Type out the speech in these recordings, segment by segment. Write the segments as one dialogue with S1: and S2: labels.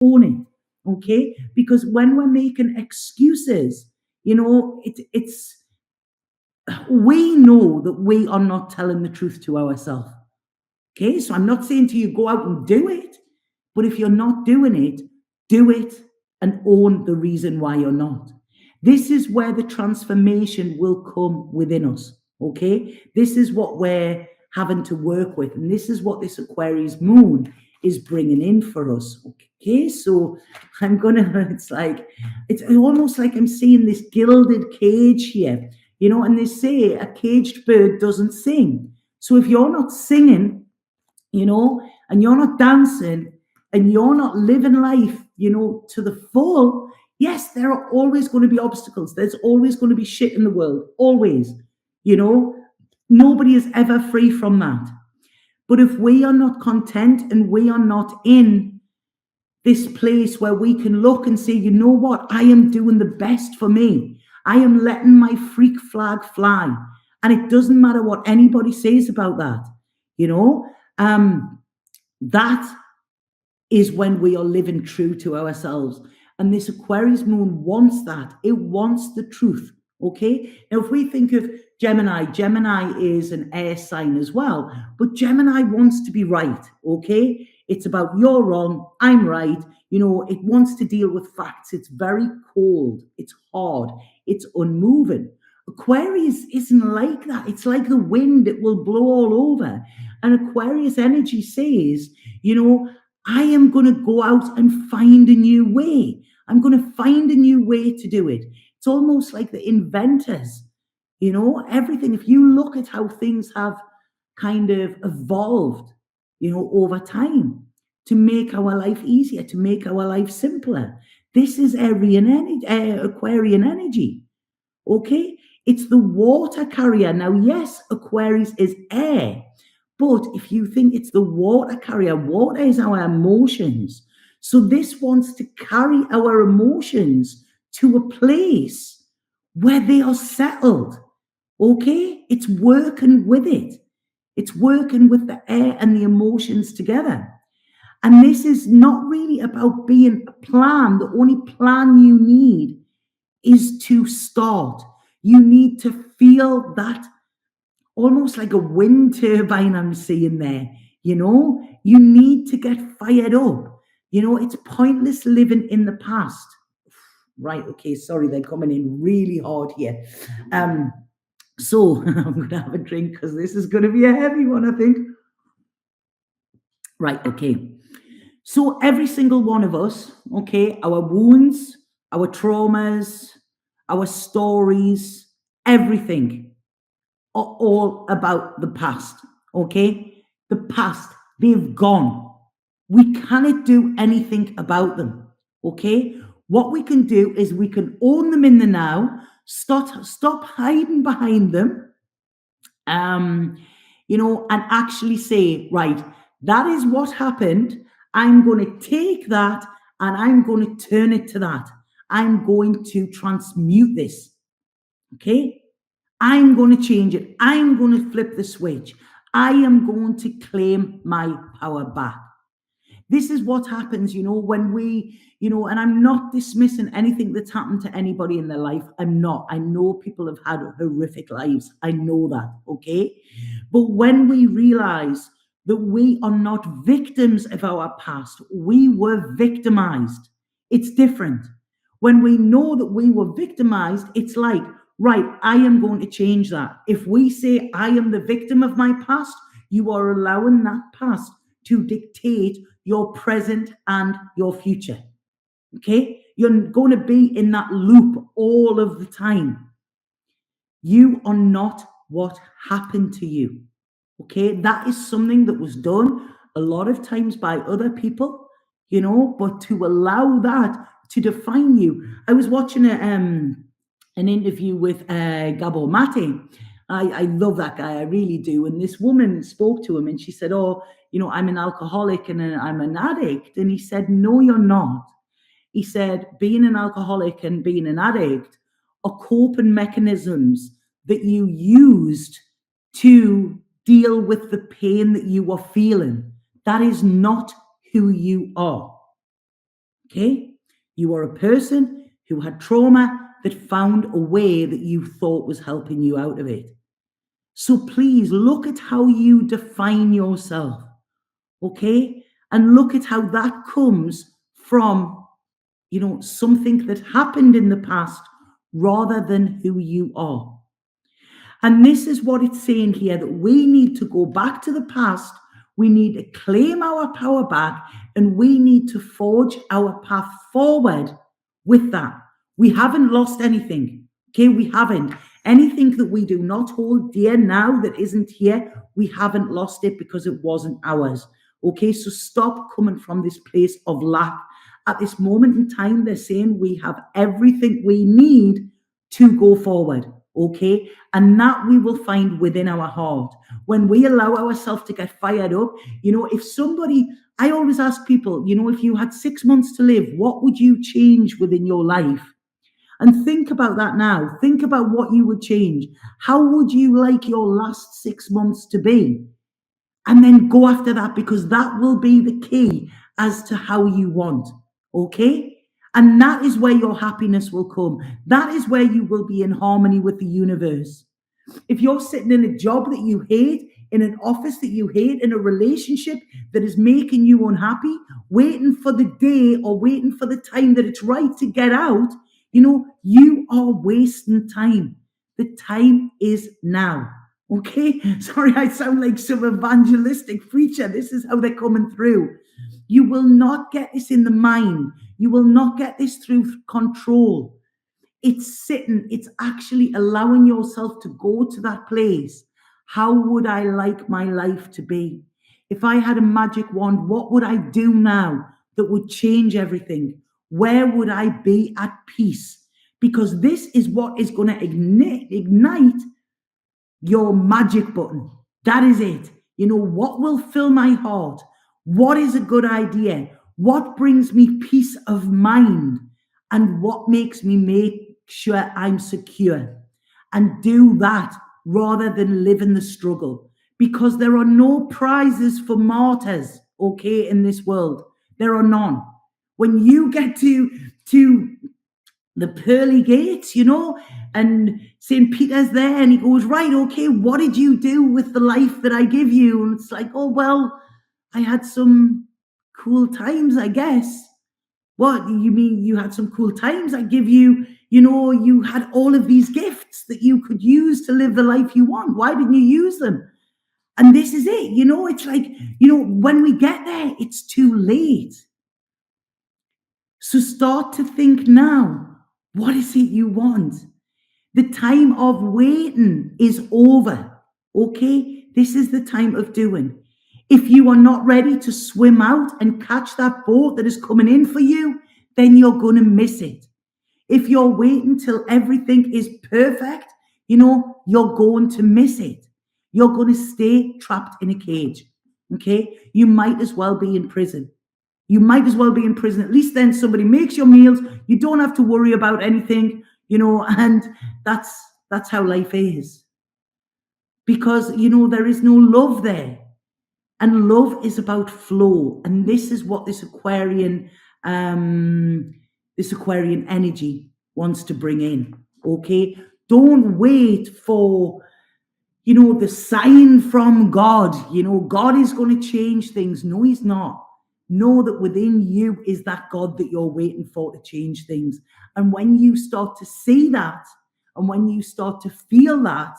S1: own it, okay? Because when we're making excuses, it's we know that we are not telling the truth to ourselves. Okay, so I'm not saying to you, go out and do it. But if you're not doing it, do it and own the reason why you're not. This is where the transformation will come within us. Okay, this is what we're having to work with. And this is what this Aquarius moon is bringing in for us. Okay, so it's almost like I'm seeing this gilded cage here, and they say a caged bird doesn't sing. So if you're not singing, and you're not dancing and you're not living life, to the full, yes, there are always going to be obstacles. There's always going to be shit in the world. Always, nobody is ever free from that. But if we are not content and we are not in this place where we can look and say, you know what, I am doing the best for me. I am letting my freak flag fly. And it doesn't matter what anybody says about that, that is when we are living true to ourselves. And this Aquarius moon wants that. It wants the truth. Okay. Now, if we think of Gemini is an air sign as well, but Gemini wants to be right. Okay. It's about you're wrong, I'm right. It wants to deal with facts. It's very cold. It's hard. It's unmoving. Aquarius isn't like that. It's like the wind. It will blow all over. And Aquarius energy says, I am going to go out and find a new way. I'm going to find a new way to do it. It's almost like the inventors, everything. If you look at how things have kind of evolved, over time to make our life easier, to make our life simpler. This is Aquarian energy. Okay. It's the water carrier. Now, yes, Aquarius is air. But if you think it's the water carrier, water is our emotions. So this wants to carry our emotions to a place where they are settled. Okay? It's working with it. It's working with the air and the emotions together. And this is not really about being a plan. The only plan you need is to start. You need to feel that almost like a wind turbine I'm seeing there. You need to get fired up. It's pointless living in the past. Right, okay, sorry, they're coming in really hard here. So I'm going to have a drink because this is going to be a heavy one, I think. Right, okay. So every single one of us, okay, our wounds, our traumas, our stories, everything are all about the past, okay? The past, they've gone. We cannot do anything about them, okay? What we can do is we can own them in the now, stop hiding behind them, and actually say, right, that is what happened. I'm going to take that and I'm going to turn it to that. I'm going to transmute this, okay? I'm going to change it. I'm going to flip the switch. I am going to claim my power back. This is what happens, when we, and I'm not dismissing anything that's happened to anybody in their life. I'm not. I know people have had horrific lives. I know that, okay? But when we realize that we are not victims of our past, we were victimized. It's different. When we know that we were victimized, it's like, right, I am going to change that. If we say I am the victim of my past, you are allowing that past to dictate your present and your future. Okay? You're going to be in that loop all of the time. You are not what happened to you. Okay? That is something that was done a lot of times by other people, but to allow that to define you. I was watching an interview with Gabor Mate. I love that guy, I really do. And this woman spoke to him and she said, oh, I'm an alcoholic and I'm an addict. And he said, no, you're not. He said, being an alcoholic and being an addict are coping mechanisms that you used to deal with the pain that you are feeling. That is not who you are. Okay? You are a person who had trauma that found a way that you thought was helping you out of it. So please look at how you define yourself, okay? And look at how that comes from, something that happened in the past rather than who you are. And this is what it's saying here, that we need to go back to the past. We need to claim our power back, and we need to forge our path forward with that. We haven't lost anything. Okay, we haven't. Anything that we do not hold dear now that isn't here, we haven't lost it because it wasn't ours. Okay, so stop coming from this place of lack. At this moment in time, they're saying we have everything we need to go forward. Okay, and that we will find within our heart when we allow ourselves to get fired up. If somebody, I always ask people, if you had 6 months to live, what would you change within your life? And think about that now. Think about what you would change. How would you like your last 6 months to be? And then go after that, because that will be the key as to how you want. Okay? And that is where your happiness will come. That is where you will be in harmony with the universe. If you're sitting in a job that you hate, in an office that you hate, in a relationship that is making you unhappy, waiting for the day or waiting for the time that it's right to get out, you are wasting time. The time is now. Okay? Sorry, I sound like some evangelistic preacher. This is how they're coming through. You will not get this in the mind. You will not get this through control. It's actually allowing yourself to go to that place. How would I like my life to be? If I had a magic wand, what would I do now that would change everything? Where would I be at peace? Because this is what is going to ignite your magic button. That is it. What will fill my heart? What is a good idea? What brings me peace of mind? And what makes me make sure I'm secure? And do that rather than live in the struggle. Because there are no prizes for martyrs, okay, in this world. There are none. When you get to the pearly gates, and St. Peter's there, and he goes, right, okay, what did you do with the life that I give you? And it's like, oh, well, I had some cool times, I guess. What, you mean you had some cool times? I give you, you had all of these gifts that you could use to live the life you want. Why didn't you use them? And this is it, it's like, when we get there, it's too late. So start to think now. What is it you want? The time of waiting is over. Okay? This is the time of doing. If you are not ready to swim out and catch that boat that is coming in for you, then you're going to miss it. If you're waiting till everything is perfect, you're going to miss it. You're going to stay trapped in a cage. Okay? You might as well be in prison. At least then somebody makes your meals. You don't have to worry about anything, and that's how life is. Because, there is no love there. And love is about flow. And this is what this Aquarian energy wants to bring in. Okay? Don't wait for, the sign from God. God is going to change things. No, he's not. Know that within you is that God that you're waiting for to change things. And when you start to see that, and when you start to feel that,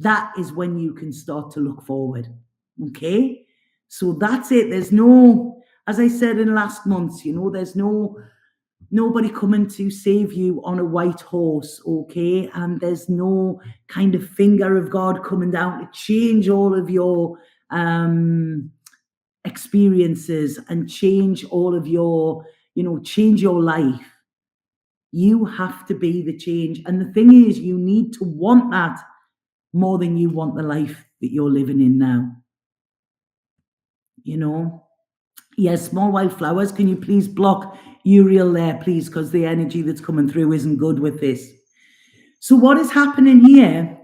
S1: that is when you can start to look forward. Okay? So that's it. There's no, as I said in last month, there's nobody coming to save you on a white horse, okay? And there's no kind of finger of God coming down to change all of your experiences and change all of your, change your life. You have to be the change. And the thing is, you need to want that more than you want the life that you're living in now. Yes, small white flowers, can you please block Uriel there, please? Because the energy that's coming through isn't good with this. So what is happening here?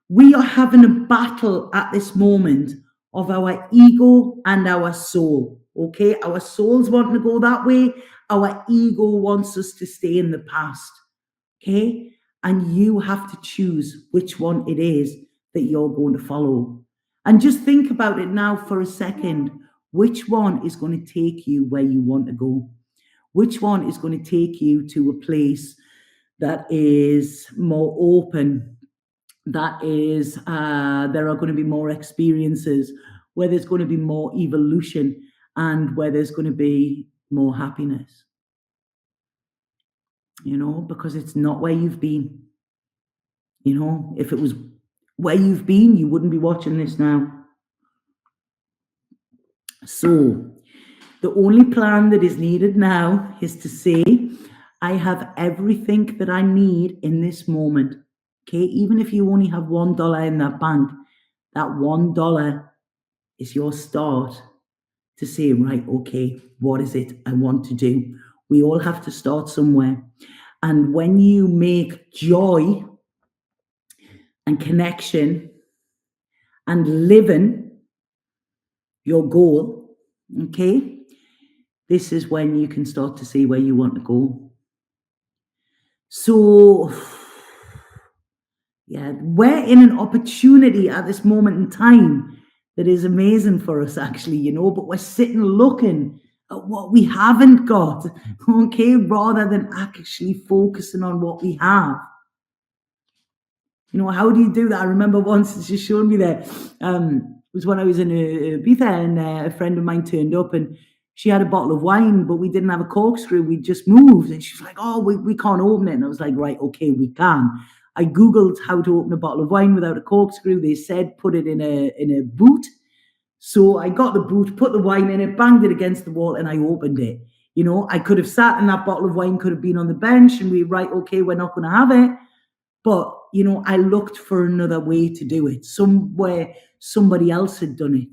S1: We are having a battle at this moment of our ego and our soul. Okay, our souls want to go that way, our ego wants us to stay in the past. Okay, and you have to choose which one it is that you're going to follow. And just think about it now for a second. Which one is going to take you where you want to go? Which one is going to take you to a place that is more open, that is, there are going to be more experiences, where there's going to be more evolution, and where there's going to be more happiness? Because it's not where you've been. If it was where you've been, you wouldn't be watching this now. So the only plan that is needed now is to say, I have everything that I need in this moment. Okay, even if you only have $1 in that bank, that $1 is your start to say, right, okay, what is it I want to do? We all have to start somewhere. And when you make joy and connection and living your goal, okay, this is when you can start to see where you want to go. So, yeah, we're in an opportunity at this moment in time that is amazing for us, actually, but we're sitting looking at what we haven't got, okay, rather than actually focusing on what we have. How do you do that? I remember once she showed me that. It was when I was in Ibiza, and a friend of mine turned up, and she had a bottle of wine, but we didn't have a corkscrew. We just moved, and she's like, "Oh, we can't open it." And I was like, "Right, okay, we can." I googled how to open a bottle of wine without a corkscrew. They said put it in a boot. So I got the boot, put the wine in it, banged it against the wall, and I opened it. I could have sat, and that bottle of wine could have been on the bench, and okay, we're not going to have it. But, I looked for another way to do it, somewhere somebody else had done it,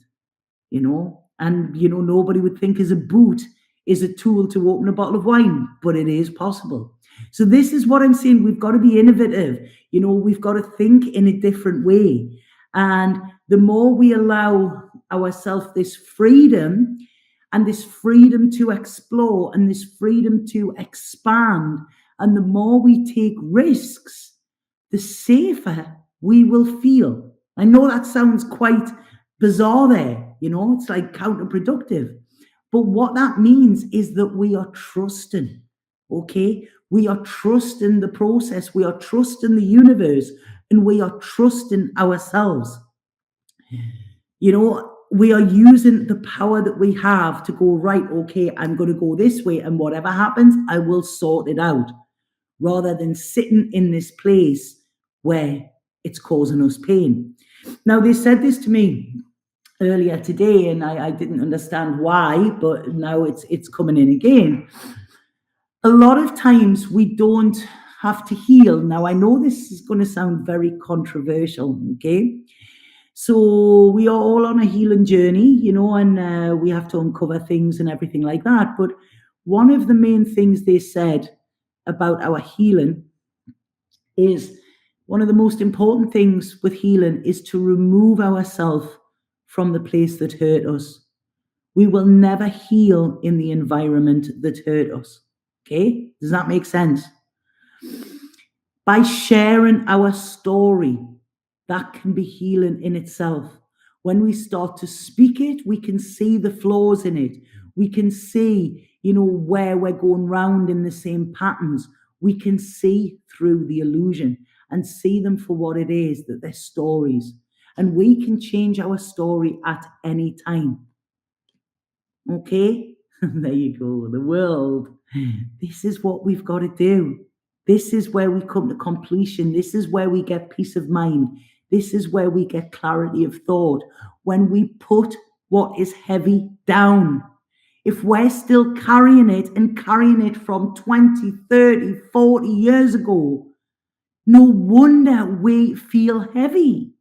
S1: and, nobody would think as a boot is a tool to open a bottle of wine, but it is possible. So this is what I'm saying. We've got to be innovative. We've got to think in a different way. And the more we allow ourselves this freedom, and this freedom to explore, and this freedom to expand, and the more we take risks, the safer we will feel. I know that sounds quite bizarre there, it's like counterproductive. But what that means is that we are trusting, okay? We are trusting the process, we are trusting the universe, and we are trusting ourselves. We are using the power that we have to go, right, okay, I'm going to go this way, and whatever happens, I will sort it out, rather than sitting in this place where it's causing us pain. Now, they said this to me earlier today, and I didn't understand why, but now it's coming in again. A lot of times we don't have to heal. Now, I know this is going to sound very controversial, okay? So we are all on a healing journey, and we have to uncover things and everything like that. But one of the main things they said about our healing is, one of the most important things with healing is to remove ourselves from the place that hurt us. We will never heal in the environment that hurt us. Okay? Does that make sense? By sharing our story, that can be healing in itself. When we start to speak it, we can see the flaws in it. We can see, where we're going round in the same patterns. We can see through the illusion and see them for what it is, that they're stories. And we can change our story at any time. Okay? There you go, the world. This is what we've got to do. This is where we come to completion. This is where we get peace of mind. This is where we get clarity of thought. When we put what is heavy down. If we're still carrying it from 20, 30, 40 years ago, no wonder we feel heavy.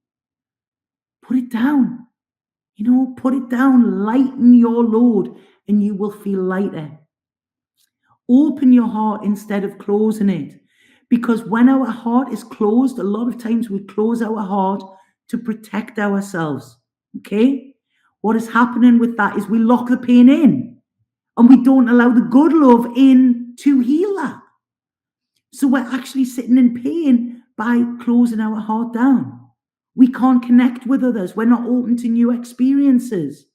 S1: Put it down. Put it down. Lighten your load and you will feel lighter. Open your heart instead of closing it. Because when our heart is closed, a lot of times we close our heart to protect ourselves. Okay? what is happening with that is we lock the pain in and we don't allow the good love in to heal that. So we're actually sitting in pain by closing our heart down. We can't connect with others. We're not open to new experiences.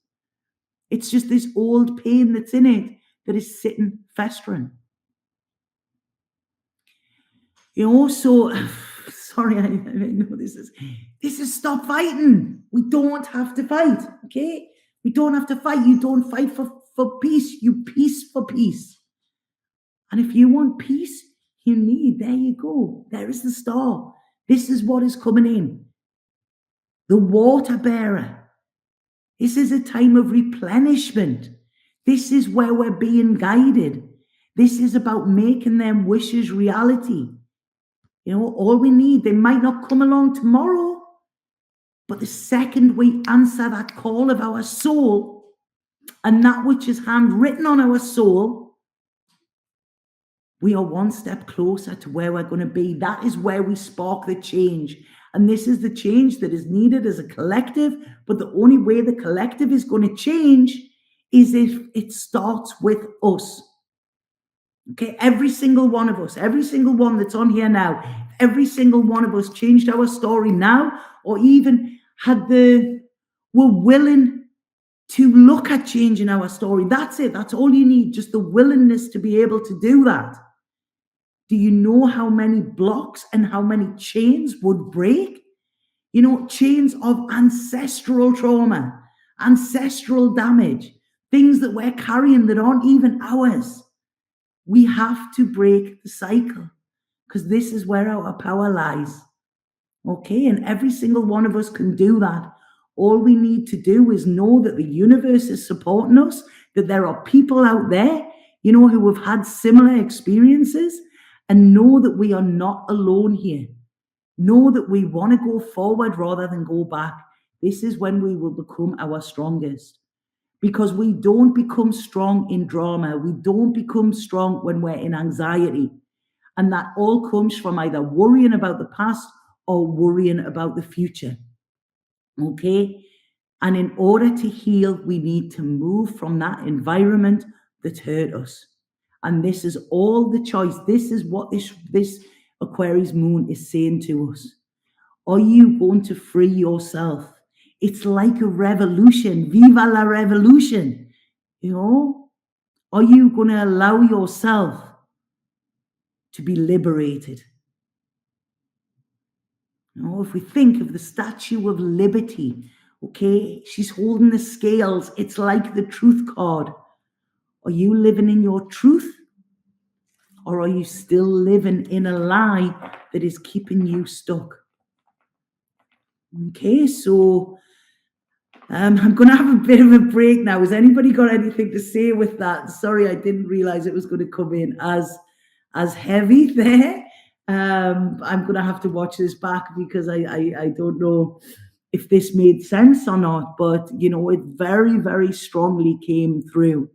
S1: It's just this old pain that's in it that is sitting festering. You know, so sorry, I know this is stop fighting. We don't have to fight, okay? We don't have to fight. You don't fight for peace. You peace for peace. And if you want peace, you need, there you go. There is the star. This is what is coming in. The water bearer. This is a time of replenishment. This is where we're being guided. This is about making them wishes reality. You know, all we need, they might not come along tomorrow, but the second we answer that call of our soul and that which is handwritten on our soul, we are one step closer to where we're going to be. That is where we spark the change. And this is the change that is needed as a collective. But the only way the collective is going to change is if it starts with us. Okay, every single one of us, every single one that's on here now, every single one of us changed our story now, or even were willing to look at changing our story. That's it. That's all you need. Just the willingness to be able to do that. Do you know how many blocks and how many chains would break? You know, chains of ancestral trauma, ancestral damage, things that we're carrying that aren't even ours. We have to break the cycle because this is where our power lies. Okay, and every single one of us can do that. All we need to do is know that the universe is supporting us, that there are people out there, you know, who have had similar experiences, and know that we are not alone here. Know that we want to go forward rather than go back. This is when we will become our strongest. Because we don't become strong in drama. We don't become strong when we're in anxiety. And that all comes from either worrying about the past or worrying about the future. Okay? And in order to heal, we need to move from that environment that hurt us. And this is all the choice. This is what this Aquarius moon is saying to us. Are you going to free yourself? It's like a revolution. Viva la revolution. You know? Are you going to allow yourself to be liberated? You know, if we think of the Statue of Liberty, okay, she's holding the scales. It's like the truth card. Are you living in your truth? Or are you still living in a lie that is keeping you stuck? Okay, so I'm going to have a bit of a break now. Has anybody got anything to say with that? Sorry, I didn't realize it was going to come in as heavy there. I'm going to have to watch this back because I don't know if this made sense or not. But, you know, it very, very strongly came through.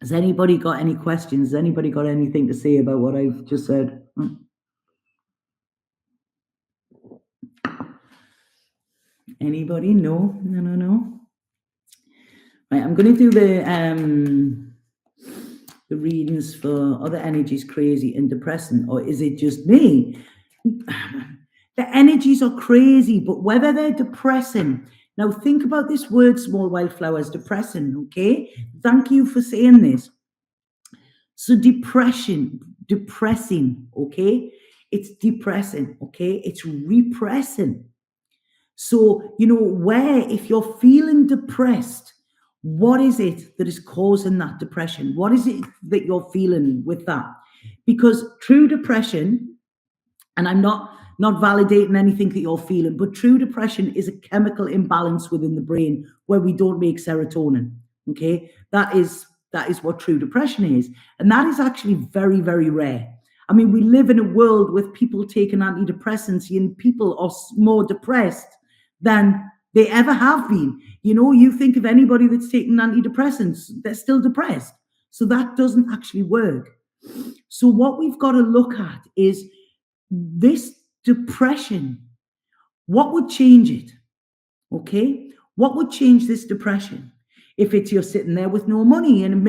S1: Has anybody got any questions? Has anybody got anything to say about what I've just said? Anybody? No. Right, I'm going to do the readings for other energies, crazy and depressing, or is it just me? The energies are crazy, but whether they're depressing. Now think about this word, small wildflowers, depressing, okay? Thank you for saying this. So depressing, okay? It's depressing, okay? It's repressing. So, you know, if you're feeling depressed, what is it that is causing that depression? What is it that you're feeling with that? Because true depression, and I'm not validating anything that you're feeling, but true depression is a chemical imbalance within the brain where we don't make serotonin. Okay, that is what true depression is, and that is actually very, very rare. I mean, we live in a world with people taking antidepressants, and people are more depressed than they ever have been. You know, you think of anybody that's taking antidepressants, they're still depressed. So that doesn't actually work. So what we've got to look at is this depression. What would change it? Okay? What would change this depression? If it's you're sitting there with no money and a million